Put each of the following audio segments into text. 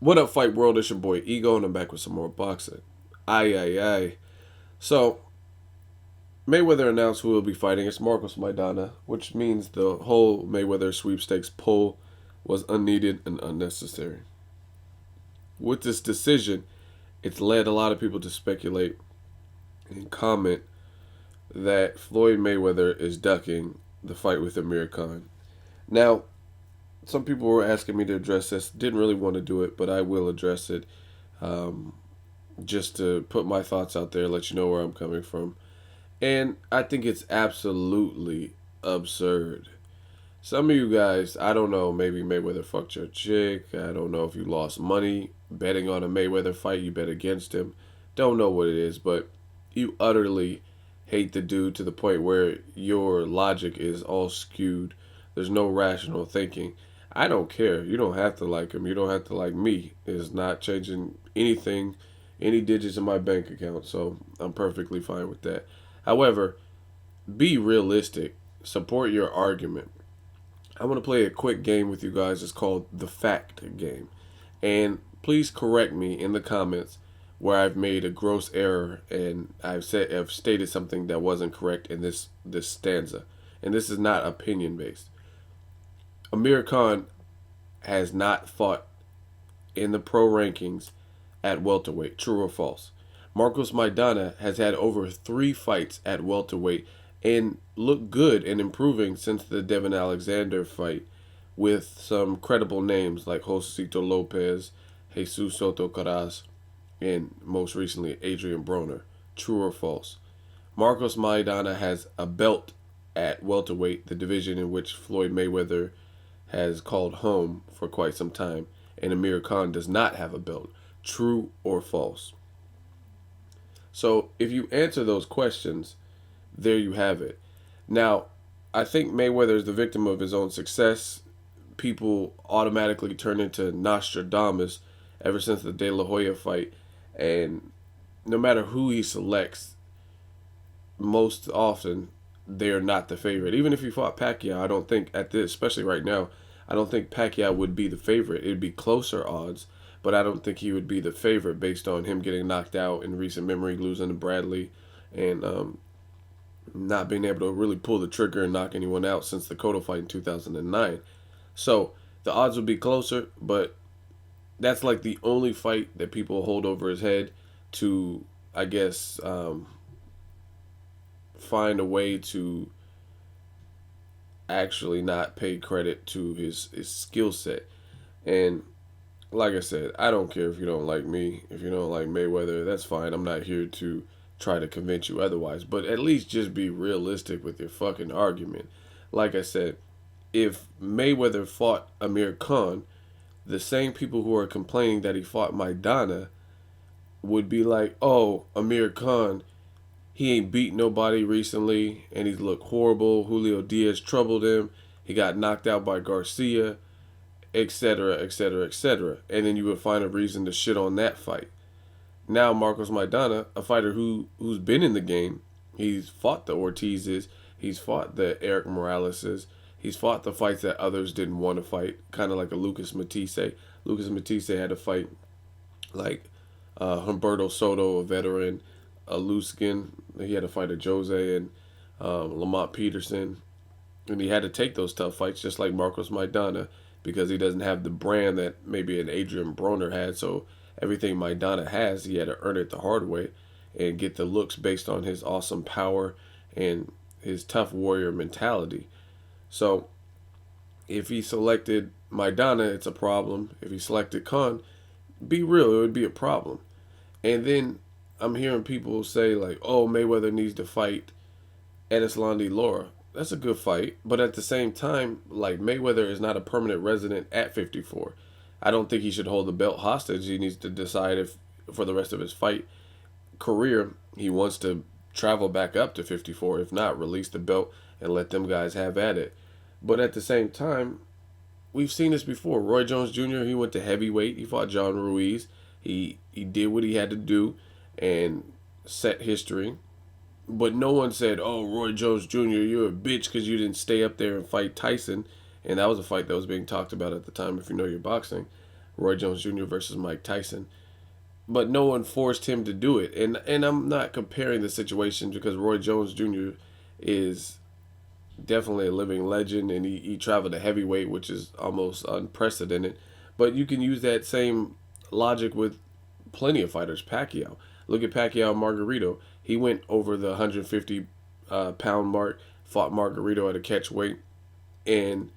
What up, Fight World? It's your boy Ego, and I'm back with some more boxing. Aye, aye, aye. So, Mayweather announced who will be fighting. It's Marcos Maidana, which means the whole Mayweather sweepstakes poll was unneeded and unnecessary. With this decision, it's led a lot of people to speculate and comment that Floyd Mayweather is ducking the fight with Amir Khan. Now, some people were asking me to address this. Didn't really want to do it, but I will address it. Um, just to put my thoughts out there, let you know where I'm coming from. And I think it's absolutely absurd. Some of you guys, I don't know, maybe Mayweather fucked your chick. I don't know if you lost money betting on a Mayweather fight, you bet against him. Don't know what it is, but you utterly hate the dude to the point where your logic is all skewed. There's no rational thinking. I don't care. You don't have to like him. You don't have to like me. It's not changing anything, any digits in my bank account, so I'm perfectly fine with that. However, be realistic. Support your argument. I want to play a quick game with you guys. It's called the fact game. And please correct me in the comments where I've made a gross error and I've stated something that wasn't correct in this stanza. And this is not opinion based. Amir Khan has not fought in the pro rankings at welterweight. True or false? Marcos Maidana has had over 3 fights at welterweight and looked good and improving since the Devin Alexander fight with some credible names like Josecito Lopez, Jesus Soto Caras, and most recently Adrian Broner. True or false? Marcos Maidana has a belt at welterweight, the division in which Floyd Mayweather has called home for quite some time, and Amir Khan does not have a belt. True or false? So if you answer those questions, there you have it. Now, I think Mayweather is the victim of his own success. People automatically turn into Nostradamus ever since the De La Hoya fight, and no matter who he selects, most often they're not the favorite. Even if he fought Pacquiao, I don't think at this, especially right now, I don't think Pacquiao would be the favorite. It'd be closer odds, but I don't think he would be the favorite based on him getting knocked out in recent memory, losing to Bradley, and not being able to really pull the trigger and knock anyone out since the Cotto fight in 2009. So the odds would be closer, but that's like the only fight that people hold over his head to, I guess, find a way to actually not pay credit to his skill set. And like I said, I don't care if you don't like me. If you don't like Mayweather, that's fine. I'm not here to try to convince you otherwise. But at least just be realistic with your fucking argument. Like I said, if Mayweather fought Amir Khan, the same people who are complaining that he fought Maidana would be like, oh, Amir Khan, he ain't beat nobody recently and he's looked horrible. Julio Diaz troubled him. He got knocked out by Garcia, etc., etc., etc. And then you would find a reason to shit on that fight. Now Marcos Maidana, a fighter who's been in the game, he's fought the Ortizes, he's fought the Eric Moraleses, he's fought the fights that others didn't want to fight, kind of like a Lucas Matisse. Lucas Matisse had to fight like Humberto Soto, a veteran, a Luskin. He had to fight a Jose and Lamont Peterson, and he had to take those tough fights just like Marcos Maidana because he doesn't have the brand that maybe an Adrian Broner had. So everything Maidana has, he had to earn it the hard way and get the looks based on his awesome power and his tough warrior mentality. So if he selected Maidana, it's a problem. If he selected Khan, be real, it would be a problem. And then I'm hearing people say like, "Oh, Mayweather needs to fight Erislandy Lara." That's a good fight, but at the same time, like Mayweather is not a permanent resident at 54. I don't think he should hold the belt hostage. He needs to decide if, for the rest of his fight career, he wants to travel back up to 54. If not, release the belt and let them guys have at it. But at the same time, we've seen this before. Roy Jones Jr., he went to heavyweight. He fought John Ruiz. He did what he had to do and set history. But no one said, oh, Roy Jones Jr., you're a bitch because you didn't stay up there and fight Tyson. And that was a fight that was being talked about at the time, if you know your boxing. Roy Jones Jr. versus Mike Tyson. But no one forced him to do it. And I'm not comparing the situation because Roy Jones Jr. is definitely a living legend, and he traveled to heavyweight, which is almost unprecedented. But you can use that same logic with plenty of fighters. Pacquiao. Look at Pacquiao Margarito. He went over the 150 pound mark, fought Margarito at a catch weight, and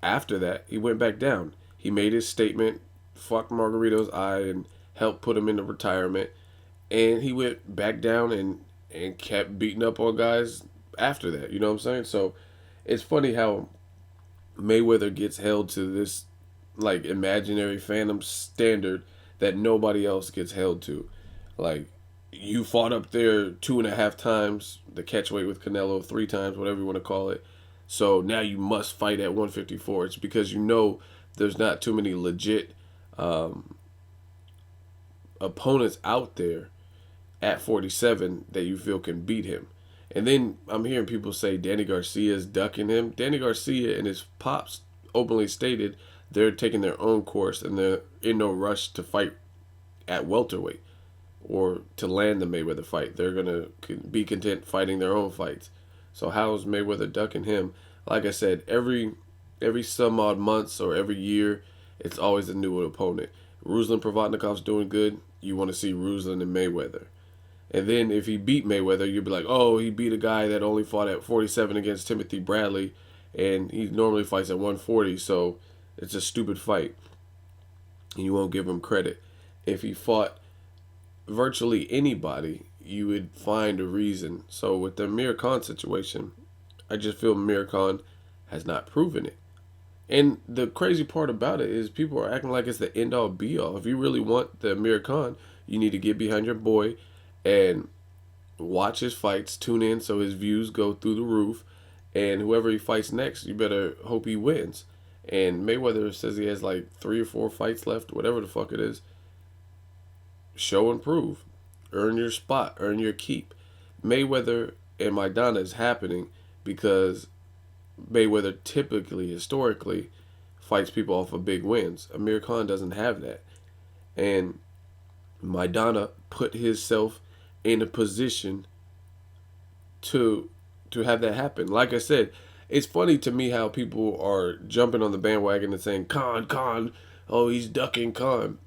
after that, he went back down. He made his statement, fucked Margarito's eye, and helped put him into retirement. And he went back down and kept beating up on guys after that. You know what I'm saying? So it's funny how Mayweather gets held to this like imaginary phantom standard that nobody else gets held to. Like, you fought up there 2.5 times, the catch weight with Canelo 3 times, whatever you want to call it. So now you must fight at 154. It's because you know there's not too many legit opponents out there at 47 that you feel can beat him. And then I'm hearing people say Danny Garcia's ducking him. Danny Garcia and his pops openly stated they're taking their own course and they're in no rush to fight at welterweight or to land the Mayweather fight. They're going to be content fighting their own fights. So how's Mayweather ducking him? Like I said, every some odd months or every year, it's always a new opponent. Ruslan Provodnikov's doing good. You want to see Ruslan and Mayweather. And then if he beat Mayweather, you'd be like, oh, he beat a guy that only fought at 47 against Timothy Bradley, and he normally fights at 140, so it's a stupid fight. And you won't give him credit. If he fought virtually anybody, you would find a reason. So with the Amir Khan situation, I just feel Amir Khan has not proven it. And the crazy part about it is people are acting like it's the end-all be-all. If you really want the Amir Khan, you need to get behind your boy and watch his fights, tune in so his views go through the roof, and whoever he fights next, you better hope he wins. And Mayweather says he has like 3 or 4 fights left, whatever the fuck it is. Show and prove. Earn your spot, earn your keep. Mayweather and Maidana is happening because Mayweather typically, historically, fights people off of big wins. Amir Khan doesn't have that. And Maidana put himself in a position to have that happen. Like I said, it's funny to me how people are jumping on the bandwagon and saying, Khan, oh, he's ducking Khan.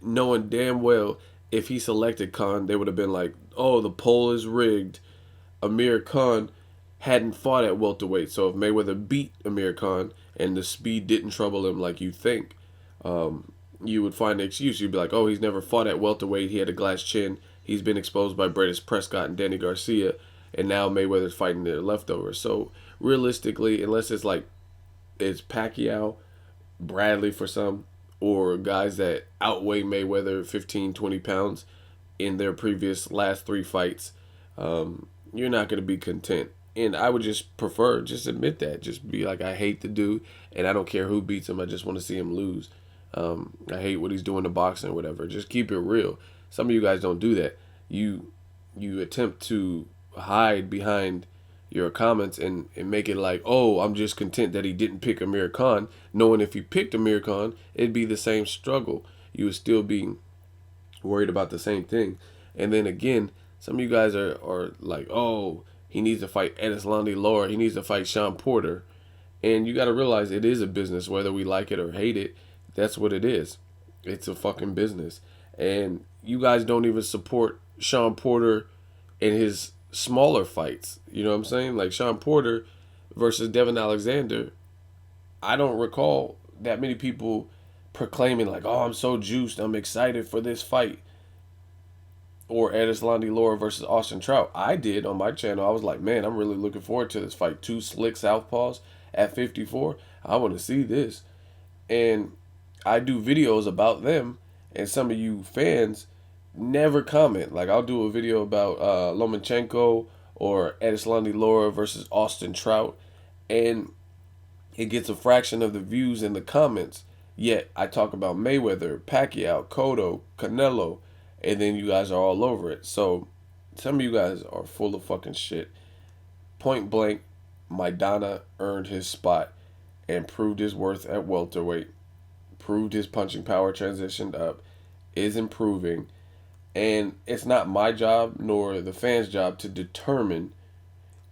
Knowing damn well if he selected Khan, they would have been like, oh, the poll is rigged. Amir Khan hadn't fought at welterweight. So if Mayweather beat Amir Khan and the speed didn't trouble him like you think, you would find an excuse. You'd be like, oh, he's never fought at welterweight. He had a glass chin. He's been exposed by Bradis Prescott and Danny Garcia. And now Mayweather's fighting their leftovers. So realistically, unless it's like it's Pacquiao, Bradley for some, or guys that outweigh Mayweather 15, 20 pounds in their previous last 3 fights, you're not going to be content. And I would just prefer, just admit that. Just be like, I hate the dude, and I don't care who beats him. I just want to see him lose. I hate what he's doing to boxing or whatever. Just keep it real. Some of you guys don't do that. You attempt to hide behind your comments and make it like, oh, I'm just content that he didn't pick Amir Khan, knowing if he picked Amir Khan, it'd be the same struggle. You would still be worried about the same thing. And then again, some of you guys are like, oh, he needs to fight Edeslandi Lara. He needs to fight Sean Porter. And you got to realize it is a business, whether we like it or hate it. That's what it is. It's a fucking business. And you guys don't even support Sean Porter in his smaller fights. You know what I'm saying? Like Sean Porter versus Devin Alexander. I don't recall that many people proclaiming like, oh, I'm so juiced. I'm excited for this fight. Or Edeslandi Lara versus Austin Trout. I did on my channel. I was like, man, I'm really looking forward to this fight. 2 slick southpaws at 54. I want to see this. And I do videos about them, and some of you fans never comment. Like, I'll do a video about Lomachenko or Edeslandi Lara versus Austin Trout, and it gets a fraction of the views in the comments. Yet I talk about Mayweather, Pacquiao, Cotto, Canelo, and then you guys are all over it. So some of you guys are full of fucking shit. Point blank, Maidana earned his spot and proved his worth at welterweight. proved his punching power, transitioned up, is improving. And it's not my job nor the fans' job to determine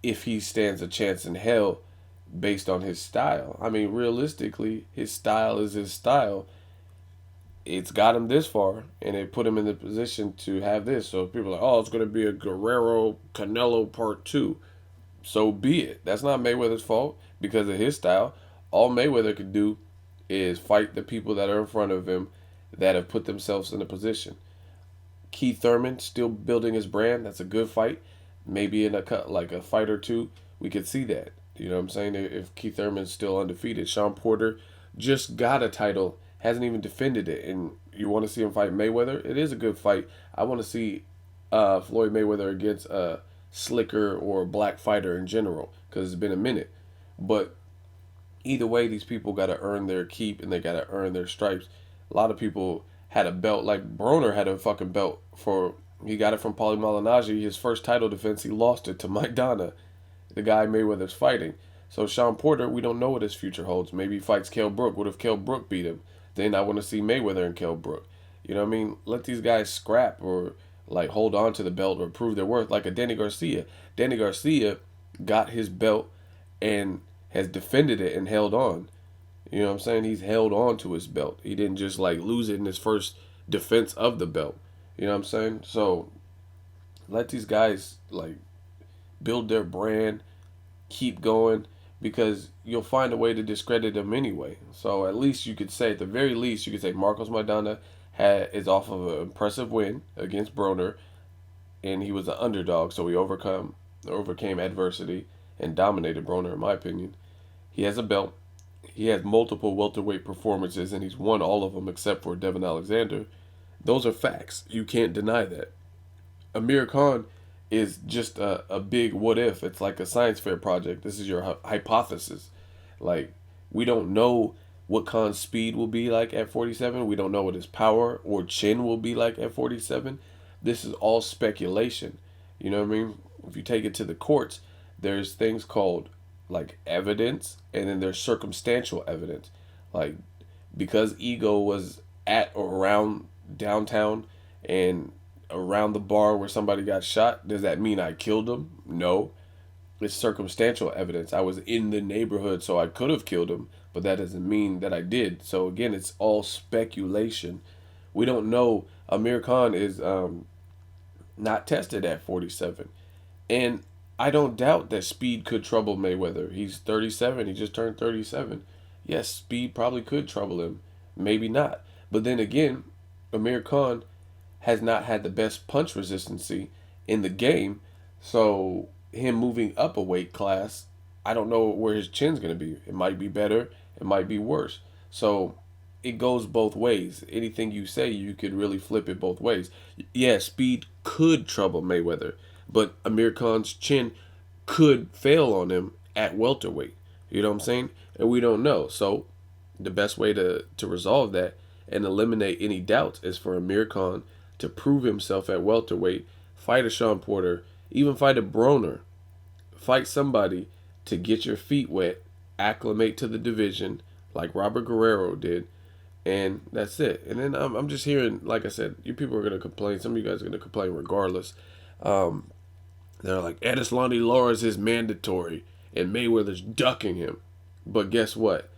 if he stands a chance in hell based on his style. I mean, realistically, his style is his style. It's got him this far, and it put him in the position to have this. So people are like, oh, it's going to be a Guerrero Canelo part two. So be it. That's not Mayweather's fault because of his style. All Mayweather could do is fight the people that are in front of him that have put themselves in a position. Keith Thurman still building his brand. That's a good fight. Maybe in a cut like a fight or two, we could see that. You know what I'm saying? If Keith Thurman's still undefeated, Sean Porter just got a title, hasn't even defended it, and you want to see him fight Mayweather? It is a good fight. I want to see Floyd Mayweather against a slicker or black fighter in general because it's been a minute. But either way, these people got to earn their keep and they got to earn their stripes. A lot of people had a belt, like Broner had a fucking belt for, he got it from Paulie Malignaggi. His first title defense, he lost it to Maidana, the guy Mayweather's fighting. So Sean Porter, we don't know what his future holds. Maybe he fights Kell Brook. What if Kell Brook beat him? Then I want to see Mayweather and Kell Brook. You know what I mean? Let these guys scrap or like hold on to the belt or prove their worth. Like a Danny Garcia. Danny Garcia got his belt and has defended it and held on. You know what I'm saying? He's held on to his belt. He didn't just like lose it in his first defense of the belt. You know what I'm saying? So let these guys like build their brand, keep going, because you'll find a way to discredit them anyway. So at least you could say, at the very least, you could say Marcos Maidana is off of an impressive win against Broner, and he was an underdog, so he overcame adversity and dominated Broner, in my opinion. He has a belt. He has multiple welterweight performances, and he's won all of them except for Devin Alexander. Those are facts. You can't deny that. Amir Khan is just a big what if. It's like a science fair project. This is your hypothesis. Like, we don't know what Khan's speed will be like at 47. We don't know what his power or chin will be like at 47. This is all speculation. You know what I mean? If you take it to the courts, there's things called like evidence, and then there's circumstantial evidence. Like, because Ego was at or around downtown and around the bar where somebody got shot, does that mean I killed him? No. It's circumstantial evidence. I was in the neighborhood, so I could have killed him, but that doesn't mean that I did. So again, it's all speculation. We don't know. Amir Khan is not tested at 47. And I don't doubt that speed could trouble Mayweather. He's 37. He just turned 37. Yes, speed probably could trouble him. Maybe not. But then again, Amir Khan has not had the best punch resistancy in the game. So him moving up a weight class, I don't know where his chin's going to be. It might be better. It might be worse. So it goes both ways. Anything you say, you could really flip it both ways. Yeah, speed could trouble Mayweather, but Amir Khan's chin could fail on him at welterweight. You know what I'm saying? And we don't know. So the best way to resolve that and eliminate any doubts is for Amir Khan to prove himself at welterweight, fight a Sean Porter, even fight a Broner, fight somebody to get your feet wet, acclimate to the division like Robert Guerrero did, and that's it. And then I'm just hearing, like I said, you people are going to complain. Some of you guys are going to complain regardless. They're like, Edeslandi Laura's is mandatory, and Mayweather's ducking him. But guess what?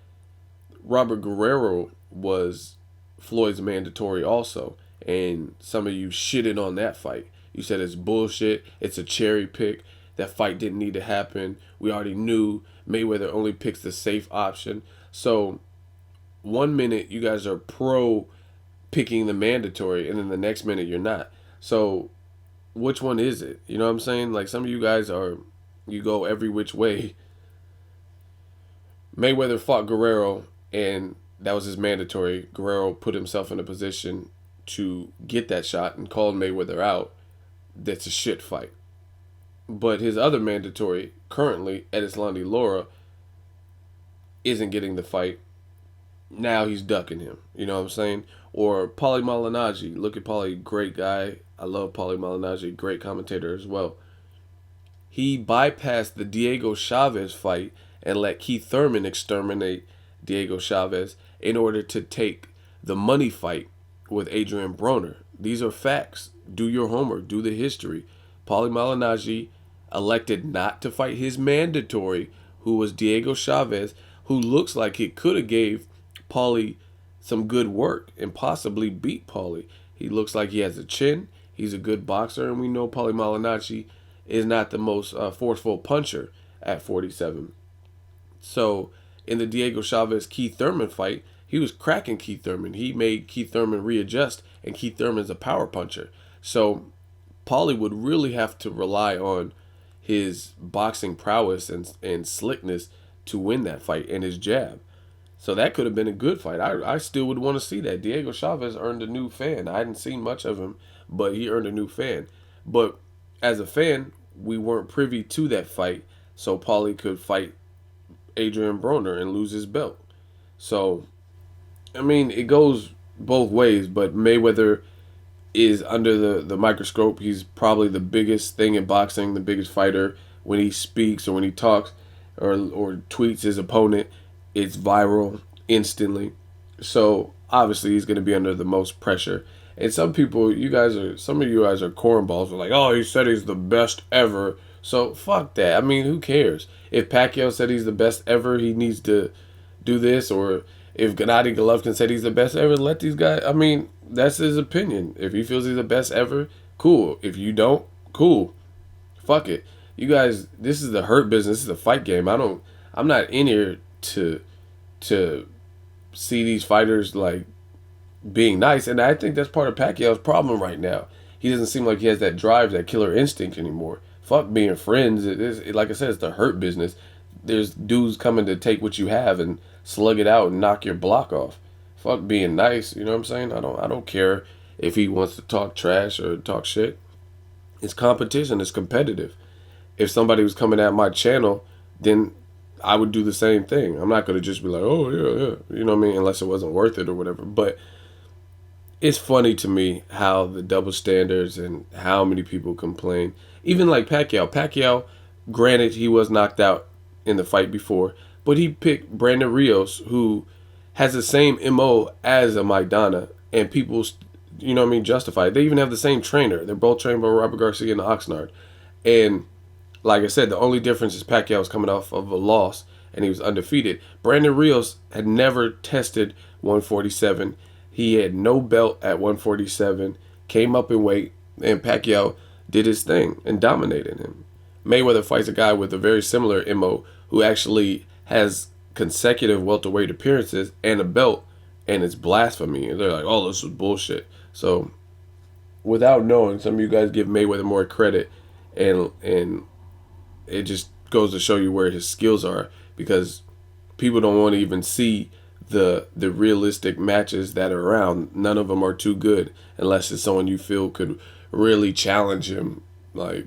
Robert Guerrero was Floyd's mandatory also, and some of you shitted on that fight. You said it's bullshit, it's a cherry pick, that fight didn't need to happen, we already knew, Mayweather only picks the safe option. So 1 minute you guys are pro picking the mandatory, and then the next minute you're not. So which one is it? You know what I'm saying? Like, some of you guys you go every which way. Mayweather fought Guerrero, and that was his mandatory. Guerrero put himself in a position to get that shot and called Mayweather out. That's a shit fight. But his other mandatory, currently, Edeslandi Laura, isn't getting the fight. Now he's ducking him. You know what I'm saying? Or Paulie Malignaggi. Look at Paulie, great guy. I love Paulie Malignaggi, great commentator as well. He bypassed the Diego Chavez fight and let Keith Thurman exterminate Diego Chavez. in order to take the money fight with Adrian Broner. These are facts. Do your homework. Do the history. Paulie Malignaggi elected not to fight his mandatory, who was Diego Chavez, who looks like he could have gave Paulie some good work and possibly beat Paulie. He looks like he has a chin. He's a good boxer, and we know Paulie Malignaggi is not the most forceful puncher at 47. So in the Diego Chavez-Keith Thurman fight, he was cracking Keith Thurman. He made Keith Thurman readjust, and Keith Thurman's a power puncher. So Paulie would really have to rely on his boxing prowess and slickness to win that fight, and his jab. So that could have been a good fight. I still would want to see that. Diego Chavez earned a new fan. I hadn't seen much of him, but he earned a new fan. But as a fan, we weren't privy to that fight, so Paulie could fight Adrian Broner and lose his belt. So, I mean, it goes both ways, but Mayweather is under the microscope. He's probably the biggest thing in boxing, the biggest fighter. When he speaks or when he talks or tweets his opponent, it's viral instantly. So obviously he's going to be under the most pressure. And some of you guys are cornballs. Are like, oh, he said he's the best ever. So fuck that. I mean, who cares? If Pacquiao said he's the best ever, he needs to do this. Or if Gennady Golovkin said he's the best ever, let these guys. I mean, that's his opinion. If he feels he's the best ever, cool. If you don't, cool. Fuck it. You guys, this is the hurt business. This is a fight game. I'm not in here to see these fighters like being nice, and I think that's part of Pacquiao's problem right now. He doesn't seem like he has that drive, that killer instinct anymore. Fuck being friends. Like I said, it's the hurt business. There's dudes coming to take what you have and slug it out and knock your block off. Fuck being nice. You know what I'm saying? I don't care if he wants to talk trash or talk shit. It's competition. It's competitive. If somebody was coming at my channel, then I would do the same thing. I'm not going to just be like, oh, yeah. You know what I mean? Unless it wasn't worth it or whatever. But it's funny to me how the double standards and how many people complain. Even like Pacquiao. Pacquiao, granted, he was knocked out in the fight before, but he picked Brandon Rios, who has the same MO as a Maidana, and people, you know what I mean, justify it. They even have the same trainer. They're both trained by Robert Garcia and Oxnard. And like I said, the only difference is Pacquiao was coming off of a loss, and he was undefeated. Brandon Rios had never tested 147. He had no belt at 147, came up in weight, and Pacquiao did his thing and dominated him. Mayweather fights a guy with a very similar MO who actually has consecutive welterweight appearances and a belt, and it's blasphemy. And they're like, oh, this was bullshit. So without knowing, some of you guys give Mayweather more credit, and it just goes to show you where his skills are, because people don't want to even see the realistic matches that are around. None of them are too good unless it's someone you feel could really challenge him, like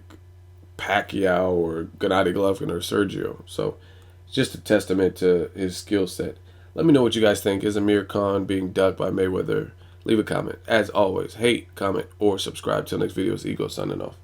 Pacquiao or Gennady Golovkin or Sergio. So it's just a testament to his skill set. Let me know what you guys think. Is Amir Khan being ducked by Mayweather? Leave a comment. As always, hate, comment, or subscribe. Till next video, it's Ego signing off.